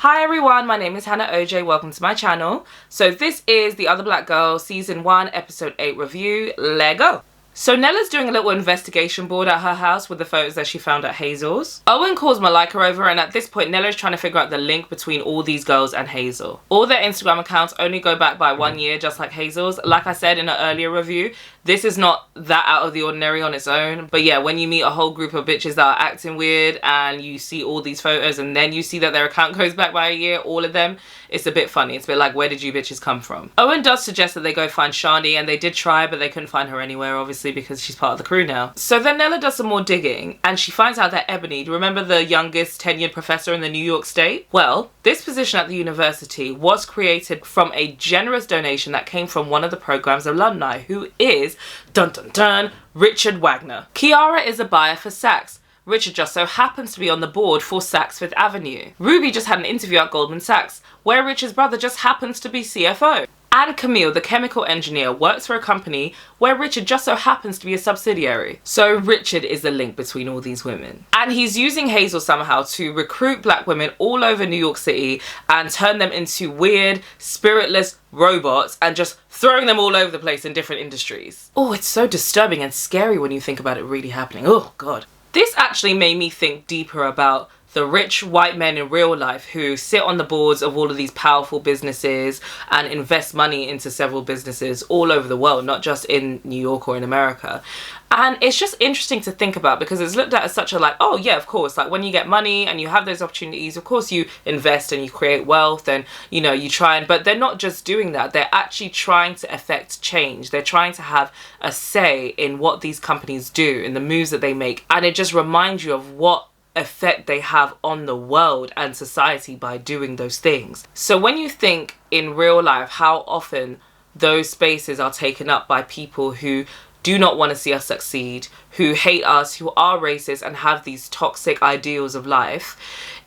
Hi everyone, my name is Hannah OJ, welcome to my channel. So this is The Other Black Girl Season 1 Episode 8 review. Let's go! So Nella's doing a little investigation board at her house with the photos that she found at Hazel's. Owen calls Malika over, and at this point Nella's trying to figure out the link between all these girls and Hazel. All their Instagram accounts only go back by 1 year, just like Hazel's. Like I said in an earlier review, this is not that out of the ordinary on its own. But yeah, when you meet a whole group of bitches that are acting weird and you see all these photos and then you see that their account goes back by a year, all of them, it's a bit funny. It's a bit like, where did you bitches come from? Owen does suggest that they go find Shani, and they did try, but they couldn't find her anywhere, obviously, because she's part of the crew now. So then Nella does some more digging and she finds out that Ebony, do you remember the youngest tenured professor in the New York State? Well, this position at the university was created from a generous donation that came from one of the program's alumni, who is, dun dun dun, Richard Wagner. Kiara is a buyer for Saks. Richard just so happens to be on the board for Saks Fifth Avenue. Ruby just had an interview at Goldman Sachs, where Richard's brother just happens to be CFO. And Camille, the chemical engineer, works for a company where Richard just so happens to be a subsidiary. So Richard is the link between all these women. And he's using Hazel somehow to recruit black women all over New York City and turn them into weird, spiritless robots and just throwing them all over the place in different industries. Oh, it's so disturbing and scary when you think about it really happening. Oh, God. This actually made me think deeper about the rich white men in real life who sit on the boards of all of these powerful businesses and invest money into several businesses all over the world, not just in New York or in America. And it's just interesting to think about, because it's looked at as such a like, oh yeah, of course, like when you get money and you have those opportunities, of course you invest and you create wealth and, you know, you try and, but they're not just doing that. They're actually trying to affect change. They're trying to have a say in what these companies do, in the moves that they make. And it just reminds you of what effect they have on the world and society by doing those things. So when you think in real life how often those spaces are taken up by people who do not want to see us succeed, who hate us, who are racist and have these toxic ideals of life,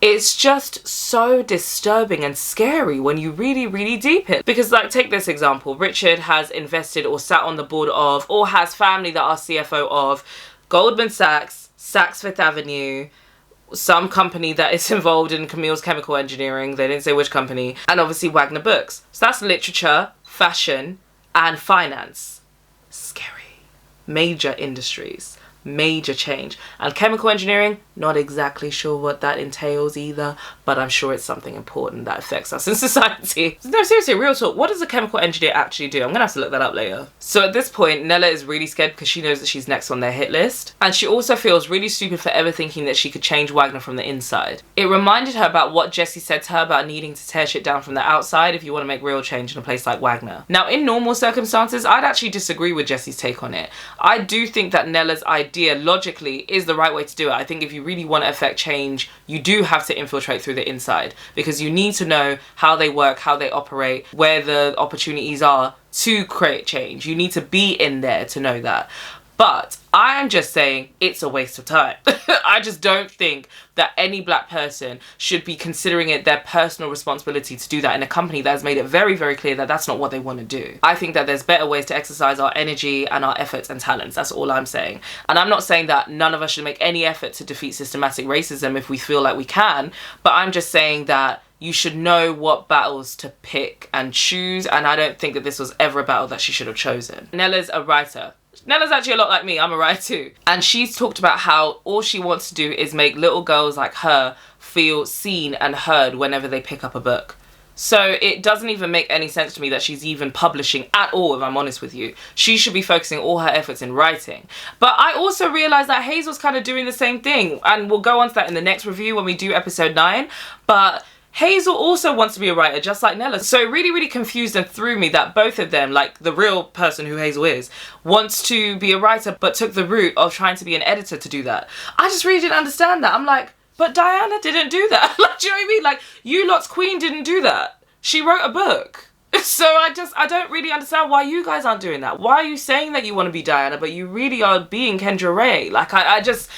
it's just so disturbing and scary when you really, really deep it. Because like, take this example, Richard has invested or sat on the board of, or has family that are CFO of Goldman Sachs, Saks Fifth Avenue, some company that is involved in Camille's chemical engineering, they didn't say which company, and obviously Wagner Books. So that's literature, fashion, and finance. Scary. Major industries. Major change. And chemical engineering, not exactly sure what that entails either, but I'm sure it's something important that affects us in society. No, seriously, real talk, what does a chemical engineer actually do? I'm gonna have to look that up later. So at this point, Nella is really scared because she knows that she's next on their hit list. And she also feels really stupid for ever thinking that she could change Wagner from the inside. It reminded her about what Jesse said to her about needing to tear shit down from the outside if you want to make real change in a place like Wagner. Now, in normal circumstances, I'd actually disagree with Jesse's take on it. I do think that Nella's idea logically is the right way to do it. I think if you really want to affect change, you do have to infiltrate through the inside, because you need to know how they work, how they operate, where the opportunities are to create change. You need to be in there to know that. But I'm just saying it's a waste of time. I just don't think that any black person should be considering it their personal responsibility to do that in a company that has made it very, very clear that that's not what they want to do. I think that there's better ways to exercise our energy and our efforts and talents. That's all I'm saying. And I'm not saying that none of us should make any effort to defeat systematic racism if we feel like we can, but I'm just saying that you should know what battles to pick and choose, and I don't think that this was ever a battle that she should have chosen. Nella's a writer. Nella's actually a lot like me, I'm a writer too. And she's talked about how all she wants to do is make little girls like her feel seen and heard whenever they pick up a book. So it doesn't even make any sense to me that she's even publishing at all, if I'm honest with you. She should be focusing all her efforts in writing. But I also realised that Hazel's kind of doing the same thing, and we'll go on to that in the next review when we do episode 9. But Hazel also wants to be a writer, just like Nella. So it really, really confused and threw me that both of them, like the real person who Hazel is, wants to be a writer but took the route of trying to be an editor to do that. I just really didn't understand that. I'm like, but Diana didn't do that. Like, do you know what I mean? Like, you lot's queen didn't do that. She wrote a book. So I don't really understand why you guys aren't doing that. Why are you saying that you want to be Diana, but you really are being Kendra Ray? Like, I just,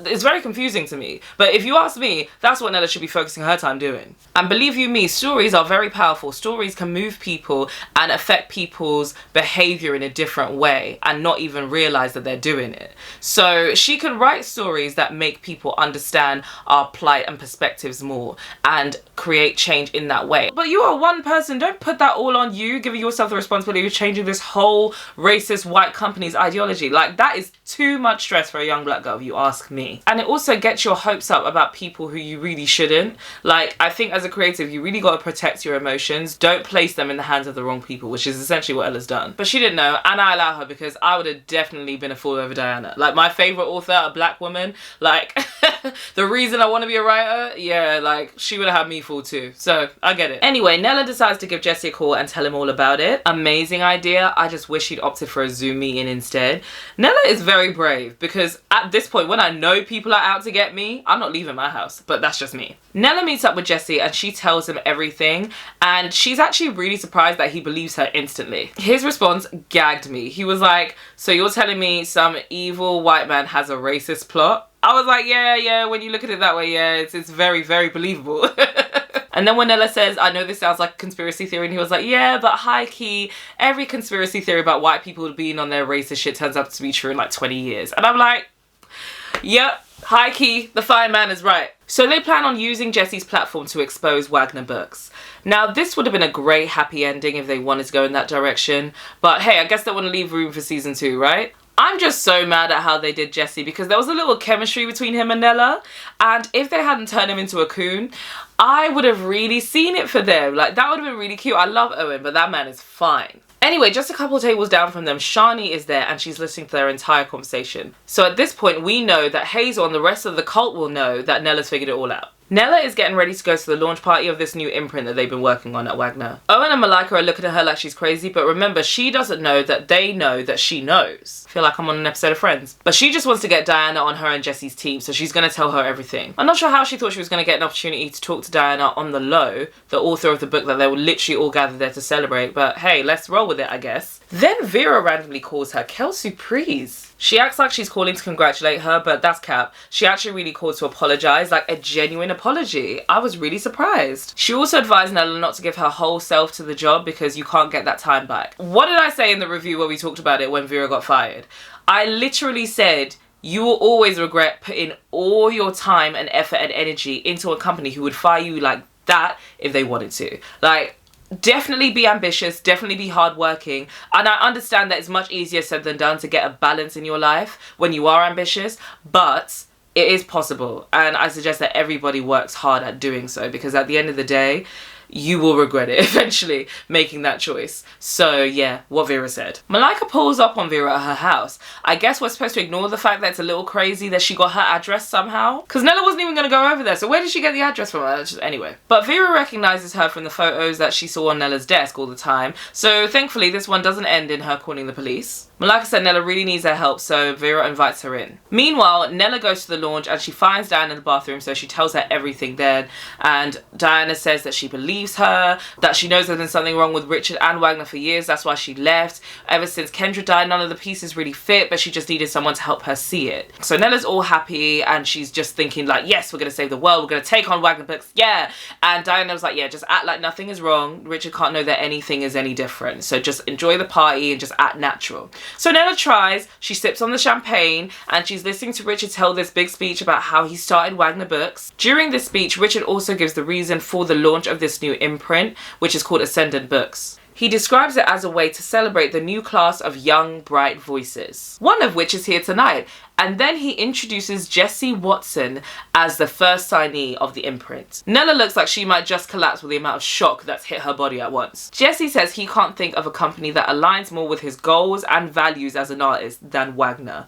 it's very confusing to me. But if you ask me, that's what Nella should be focusing her time doing. And believe you me, stories are very powerful. Stories can move people and affect people's behavior in a different way and not even realize that they're doing it. So she can write stories that make people understand our plight and perspectives more and create change in that way. But you are one person. Don't put that all on you, giving yourself the responsibility of changing this whole racist white company's ideology. Like, that is too much stress for a young black girl, if you ask me. And it also gets your hopes up about people who you really shouldn't. Like, I think as a creative, you really got to protect your emotions. Don't place them in the hands of the wrong people, which is essentially what Ella's done. But she didn't know, and I allow her, because I would have definitely been a fool over Diana. Like, my favorite author, a black woman, like, the reason I want to be a writer, yeah, like, she would have had me fooled too. So, I get it. Anyway, Nella decides to give Jesse a call and tell him all about it. Amazing idea. I just wish she'd opted for a Zoom meeting instead. Nella is very brave, because at this point, when I know people are out to get me, I'm not leaving my house, but that's just me. Nella meets up with Jesse and she tells him everything, and she's actually really surprised that he believes her instantly. His response gagged me. He was like, so you're telling me some evil white man has a racist plot? I was like, yeah, when you look at it that way, yeah, it's very, very believable. And then when Nella says, I know this sounds like a conspiracy theory, and he was like, yeah, but high key, every conspiracy theory about white people being on their racist shit turns out to be true in like 20 years. And I'm like, yep, high key, the fine man is right. So they plan on using Jesse's platform to expose Wagner Books. Now, this would have been a great happy ending if they wanted to go in that direction. But hey, I guess they want to leave room for season 2, right? I'm just so mad at how they did Jesse, because there was a little chemistry between him and Nella, and if they hadn't turned him into a coon, I would have really seen it for them. Like, that would have been really cute. I love Owen, but that man is fine. Anyway, just a couple tables down from them, Shani is there and she's listening to their entire conversation. So at this point, we know that Hazel and the rest of the cult will know that Nella's figured it all out. Nella is getting ready to go to the launch party of this new imprint that they've been working on at Wagner. Owen and Malika are looking at her like she's crazy, but remember, she doesn't know that they know that she knows. I feel like I'm on an episode of Friends. But she just wants to get Diana on her and Jesse's team, so she's going to tell her everything. I'm not sure how she thought she was going to get an opportunity to talk to Diana on the low, the author of the book that they were literally all gathered there to celebrate, but hey, let's roll with it, I guess. Then Vera randomly calls her Quelle Surprise. She acts like she's calling to congratulate her, but that's cap. She actually really called to apologise, like a genuine apology. I was really surprised. She also advised Nella not to give her whole self to the job because you can't get that time back. What did I say in the review where we talked about it when Vera got fired? I literally said, you will always regret putting all your time and effort and energy into a company who would fire you like that if they wanted to. Like, definitely be ambitious, definitely be hardworking, and I understand that it's much easier said than done to get a balance in your life when you are ambitious, but it is possible, and I suggest that everybody works hard at doing so, because at the end of the day, you will regret it eventually making that choice. So yeah, what Vera said. Malika pulls up on Vera at her house. I guess we're supposed to ignore the fact that it's a little crazy that she got her address somehow, because Nella wasn't even going to go over there, so where did she get the address from? Anyway. But Vera recognises her from the photos that she saw on Nella's desk all the time, so thankfully this one doesn't end in her calling the police. Malika said Nella really needs her help, so Vera invites her in. Meanwhile, Nella goes to the launch and she finds Diana in the bathroom, so she tells her everything then, and Diana says that she believes her, that she knows there's been something wrong with Richard and Wagner for years, that's why she left. Ever since Kendra died, none of the pieces really fit, but she just needed someone to help her see it. So Nella's all happy and she's just thinking like, yes, we're gonna save the world, we're gonna take on Wagner Books, yeah. And Diana was like, yeah, just act like nothing is wrong. Richard can't know that anything is any different, so just enjoy the party and just act natural. So Nella tries, she sips on the champagne, and she's listening to Richard tell this big speech about how he started Wagner Books. During this speech, Richard also gives the reason for the launch of this new imprint, which is called Ascendant Books. He describes it as a way to celebrate the new class of young, bright voices, one of which is here tonight. And then he introduces Jessie Watson as the first signee of the imprint. Nella looks like she might just collapse with the amount of shock that's hit her body at once. Jesse says he can't think of a company that aligns more with his goals and values as an artist than Wagner.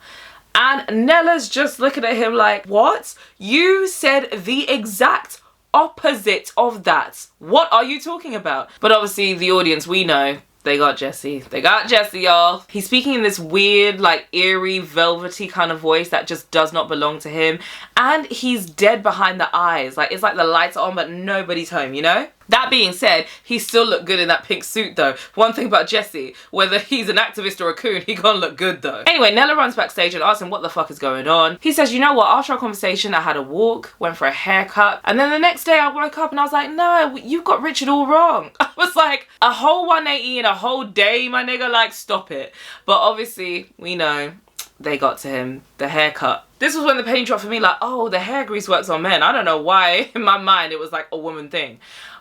And Nella's just looking at him like, what? You said the exact opposite of that. What are you talking about? But obviously the audience, we know, they got Jesse. They got Jesse, y'all. He's speaking in this weird, like, eerie, velvety kind of voice that just does not belong to him. And he's dead behind the eyes. Like, it's like the lights are on, but nobody's home, you know? That being said, he still looked good in that pink suit though. One thing about Jesse, whether he's an activist or a coon, he gonna look good though. Anyway, Nella runs backstage and asks him what the fuck is going on. He says, you know what, after our conversation, I had a walk, went for a haircut, and then the next day I woke up and I was like, no, you've got Richard all wrong. I was like, a whole 180 in a whole day, my nigga, like, stop it. But obviously, we know they got to him, the haircut. This was when the penny dropped for me, like, oh, the hair grease works on men. I don't know why, in my mind, it was like a woman thing.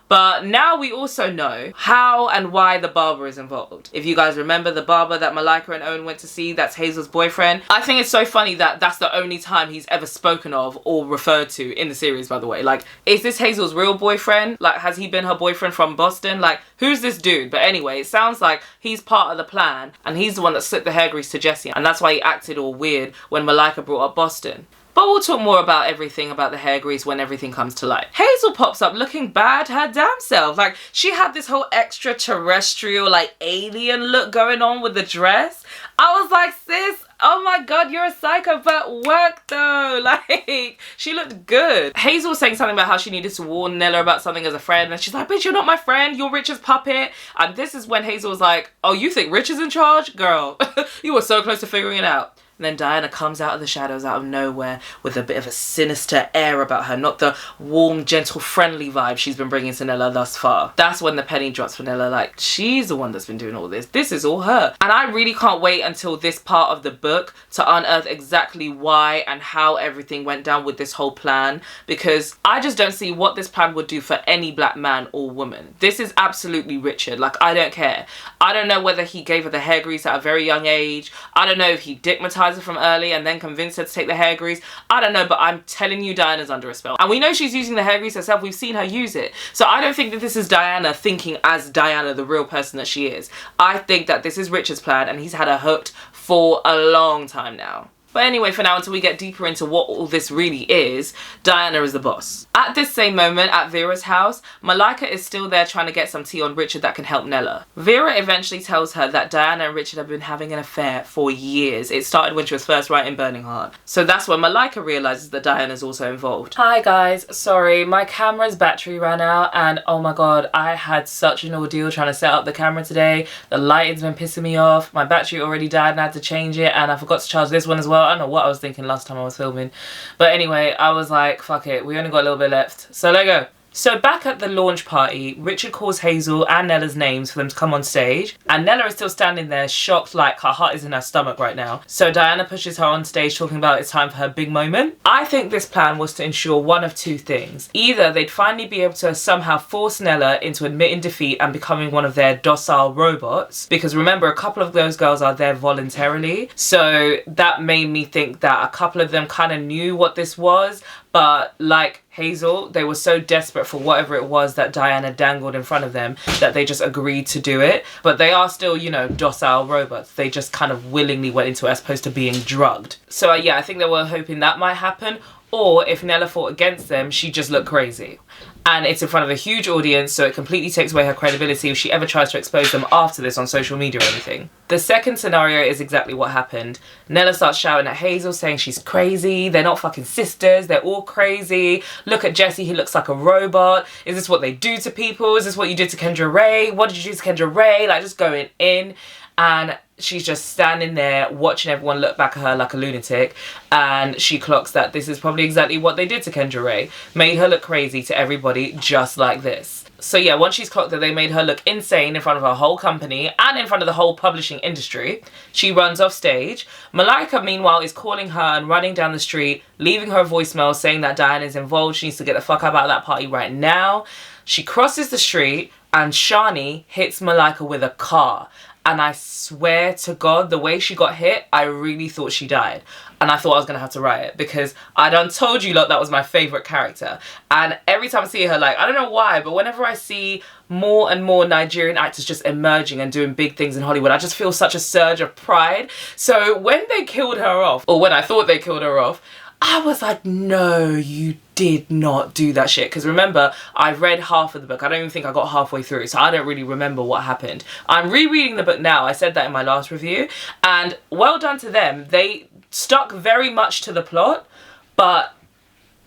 But now we also know how and why the barber is involved. If you guys remember the barber that Malika and Owen went to see, that's Hazel's boyfriend. I think it's so funny that that's the only time he's ever spoken of or referred to in the series, by the way. Like, is this Hazel's real boyfriend? Like, has he been her boyfriend from Boston? Like, who's this dude? But anyway, it sounds like he's part of the plan and he's the one that slipped the hair grease to Jesse. And that's why he acted all weird when Malika brought up Boston. But we'll talk more about everything about the hair grease when everything comes to light. Hazel pops up looking bad her damn self. Like, she had this whole extraterrestrial, like, alien look going on with the dress. I was like, sis, oh my god, you're a psycho, but work though. Like, she looked good. Hazel was saying something about how she needed to warn Nella about something as a friend, and she's like, bitch, you're not my friend, you're Richard's puppet. And this is when Hazel was like, oh, you think Rich is in charge? Girl, you were so close to figuring it out. And then Diana comes out of the shadows out of nowhere with a bit of a sinister air about her, not the warm, gentle, friendly vibe she's been bringing to Nella thus far. That's when the penny drops for Nella, like, she's the one that's been doing all this. This is all her. And I really can't wait until this part of the book to unearth exactly why and how everything went down with this whole plan, because I just don't see what this plan would do for any black man or woman. This is absolutely Richard. Like, I don't care. I don't know whether he gave her the hair grease at a very young age. I don't know if he dickmatized her from early and then convinced her to take the hair grease. I don't know, but I'm telling you, Diana's under a spell. And we know she's using the hair grease herself. We've seen her use it. So I don't think that this is Diana thinking as Diana, the real person that she is. I think that this is Richard's plan and he's had her hooked for a long time now. But anyway, for now, until we get deeper into what all this really is, Diana is the boss. At this same moment, at Vera's house, Malika is still there trying to get some tea on Richard that can help Nella. Vera eventually tells her that Diana and Richard have been having an affair for years. It started when she was first writing Burning Heart. So that's when Malika realizes that Diana's also involved. Hi guys, sorry, my camera's battery ran out and oh my god, I had such an ordeal trying to set up the camera today. The lighting's been pissing me off. My battery already died and I had to change it, and I forgot to charge this one as well. I don't know what I was thinking last time I was filming. But anyway, I was like, fuck it, we only got a little bit left. So let go. So back at the launch party, Richard calls Hazel and Nella's names for them to come on stage. And Nella is still standing there shocked, like her heart is in her stomach right now. So Diana pushes her on stage talking about it's time for her big moment. I think this plan was to ensure one of two things. Either they'd finally be able to somehow force Nella into admitting defeat and becoming one of their docile robots. Because remember, a couple of those girls are there voluntarily. So that made me think that a couple of them kind of knew what this was. But like Hazel, they were so desperate for whatever it was that Diana dangled in front of them that they just agreed to do it. But they are still, you know, docile robots. They just kind of willingly went into it as opposed to being drugged. So yeah, I think they were hoping that might happen. Or if Nella fought against them, she just looked crazy. And it's in front of a huge audience, so it completely takes away her credibility if she ever tries to expose them after this on social media or anything. The second scenario is exactly what happened. Nella starts shouting at Hazel, saying she's crazy, they're not fucking sisters, they're all crazy. Look at Jesse, he looks like a robot. Is this what they do to people? Is this what you did to Kendra Ray? What did you do to Kendra Ray? Like, just going in. And she's just standing there watching everyone look back at her like a lunatic, and she clocks that this is probably exactly what they did to Kendra Ray. Made her look crazy to everybody just like this. So yeah, once she's clocked that they made her look insane in front of her whole company and in front of the whole publishing industry, she runs off stage. Malika, meanwhile, is calling her and running down the street, leaving her a voicemail saying that Diana is involved. She needs to get the fuck out of that party right now. She crosses the street and Shani hits Malika with a car. And I swear to God, the way she got hit, I really thought she died. And I thought I was going to have to write it because I done told you lot that was my favourite character. And every time I see her, like, I don't know why, but whenever I see more and more Nigerian actors just emerging and doing big things in Hollywood, I just feel such a surge of pride. So when they killed her off, or when I thought they killed her off, I was like, no, you did not do that shit. Because remember, I've read half of the book. I don't even think I got halfway through, so I don't really remember what happened. I'm rereading the book now. I said that in my last review. And well done to them. They stuck very much to the plot, but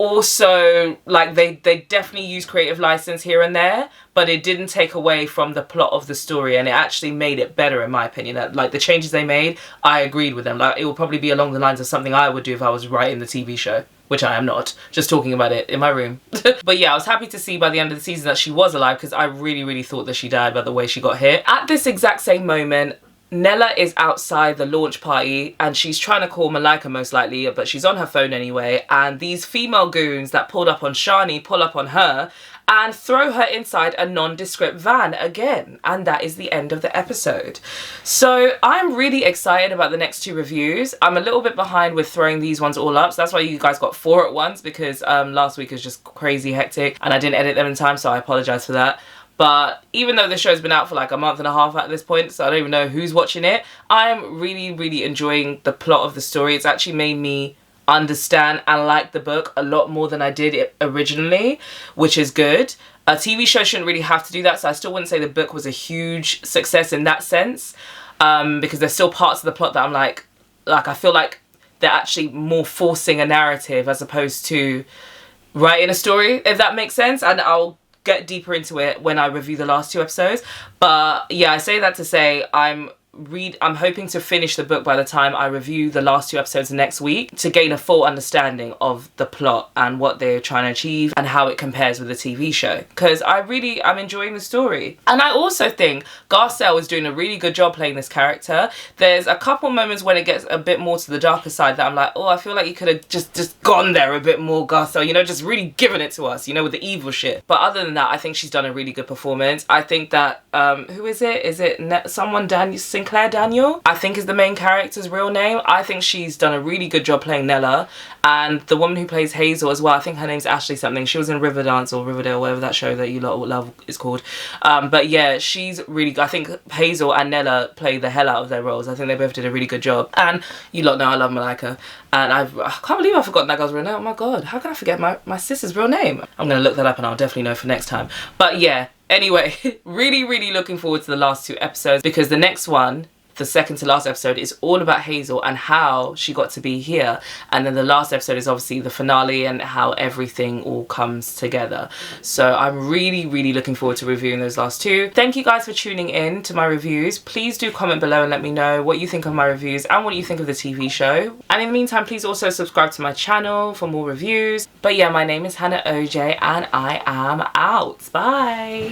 also, like, they definitely use creative license here and there, but it didn't take away from the plot of the story, and it actually made it better, in my opinion. That, like, the changes they made, I agreed with them. Like, it will probably be along the lines of something I would do if I was writing the TV show, which I am not, just talking about it in my room. But yeah, I was happy to see by the end of the season that she was alive, because I really, really thought that she died by the way she got hit. At this exact same moment, Nella is outside the launch party and she's trying to call Malika most likely, but she's on her phone anyway, and these female goons that pulled up on Shani pull up on her and throw her inside a nondescript van again, and that is the end of the episode. So I'm really excited about the next 2 reviews. I'm a little bit behind with throwing these ones all up, so that's why you guys got 4 at once, because last week was just crazy hectic and I didn't edit them in time, so I apologize for that. But even though the show's been out for like a month and a half at this point, so I don't even know who's watching it, I'm really, really enjoying the plot of the story. It's actually made me understand and like the book a lot more than I did it originally, which is good. A TV show shouldn't really have to do that, so I still wouldn't say the book was a huge success in that sense, because there's still parts of the plot that I'm like I feel like they're actually more forcing a narrative as opposed to writing a story, if that makes sense. And I'll get deeper into it when I review the last 2 episodes. But yeah, I say that to say I'm hoping to finish the book by the time I review the last 2 episodes next week, to gain a full understanding of the plot and what they're trying to achieve and how it compares with the TV show, because I'm enjoying the story. And I also think Garcelle is doing a really good job playing this character. There's a couple moments when it gets a bit more to the darker side that I'm like, oh, I feel like you could have just gone there a bit more, Garcelle, you know, just really given it to us, you know, with the evil shit. But other than that, I think she's done a really good performance. I think that who is it? Is it someone Sinclair Daniel, I think is the main character's real name. I think she's done a really good job playing Nella. And the woman who plays Hazel as well, I think her name's Ashley something. She was in Riverdance or Riverdale, whatever that show that you lot love is called. But yeah, she's really good. I think Hazel and Nella play the hell out of their roles. I think they both did a really good job. And you lot know I love Malika. And I can't believe I've forgotten that girl's real name. Oh my god, how can I forget my sister's real name? I'm going to look that up and I'll definitely know for next time. But yeah, anyway, really, really looking forward to the last 2 episodes, because the next one, the second to last episode, is all about Hazel and how she got to be here, and then the last episode is obviously the finale and how everything all comes together. So I'm really, really looking forward to reviewing those last 2. Thank you guys for tuning in to my reviews. Please do comment below and let me know what you think of my reviews and what you think of the TV show. And in the meantime, please also subscribe to my channel for more reviews. But yeah, my name is Hannah OJ and I am out. Bye.